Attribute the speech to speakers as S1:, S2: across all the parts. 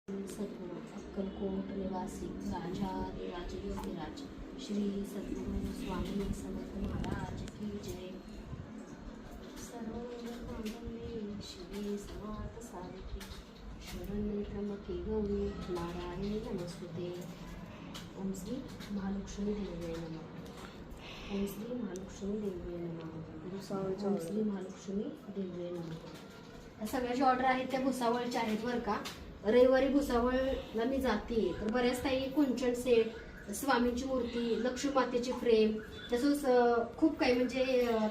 S1: सद्गुरु अक्कलकोट निवासी राजाधिराज योगीराज श्री सद्गुरु स्वामी समर्थ महाराज की जय। सर्वमंगलमांगल्ये शिवे सर्वार्थ साधिके शरण्ये त्र्यंबके गौरी नारायणी नमस्तुते। ओम श्री महालक्ष्मी देवी नमः। ओम श्री महालक्ष्मी देवी नमः। ओम श्री महालक्ष्मी देवी नमः। सगळ्याची ऑर्डर आहेत त्या भुसावळच्या आहेत बरं का। रविवारी भुसावळला मी जाते तर बऱ्याच ताई कुंचन सेट, स्वामींची मूर्ती, लक्ष्मी मातेची फ्रेम, तसंच खूप काही म्हणजे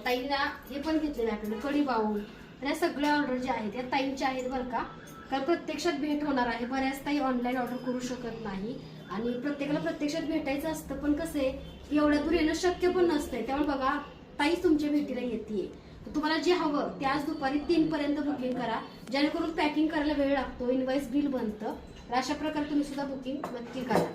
S1: ताईंना हे पण घेतलेलं आहे आपल्याला कडी बाऊल, तर या सगळ्या ऑर्डर ज्या आहेत या ताईंच्या आहेत बरं का। कारण प्रत्यक्षात भेट होणार आहे, बऱ्याच ताई ऑनलाईन ऑर्डर करू शकत नाही आणि प्रत्येकाला प्रत्यक्षात भेटायचं असतं, पण कसं आहे एवढ्या दूर येणं शक्य पण नसतंय। त्यामुळे बघा ताईच तुमच्या भेटीला येते। तुम्हाला जे हवं ते आज दुपारी 3 पर्यंत बुकिंग करा, जेणेकरून पॅकिंग करायला वेळ लागतो, इनवॉइस बिल बनतं। तर अशा प्रकारे तुम्ही सुद्धा बुकिंग नक्की करा।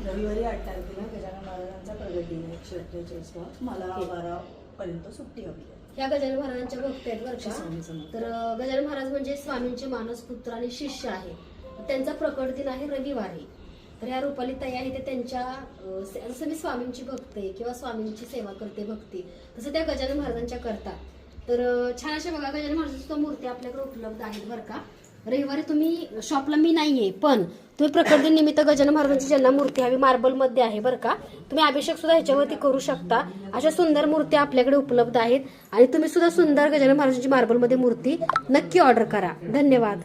S2: रविवारी 8 तारखेला गजानन महाराजांचा प्रगट दिन 148वा, मला 12 पर्यंत सुट्टी हवी आहे।
S1: या गजानन महाराजांच्या भक्त आहेत बरं का। तर गजानन महाराज म्हणजे स्वामींचे मानसपुत्र आणि शिष्य आहे। त्यांचा प्रकट दिन आहे रविवारी। तर ह्या रुपाली ताई आहे ते त्यांच्या जसं मी स्वामींची भक्त आहे किंवा स्वामींची सेवा करते भक्ती, तसं त्या गजानन महाराजांच्या करतात। तर छान अशा बघा गजानन महाराजांच्या मूर्ती आपल्याकडे उपलब्ध आहेत बरं का। रविवारी तुम्ही शॉपला मी नाहीये, पण तुम्ही प्रकट दिन निमित्त गजानन महाराजांची ज्यांना मूर्ती हवी मार्बलमध्ये आहे बरं का, तुम्ही अभिषेक सुद्धा ह्याच्यावरती करू शकता। अशा सुंदर मूर्ती आपल्याकडे उपलब्ध आहेत आणि तुम्ही सुद्धा सुंदर गजानन महाराजांची मार्बलमध्ये मूर्ती नक्की ऑर्डर करा। धन्यवाद।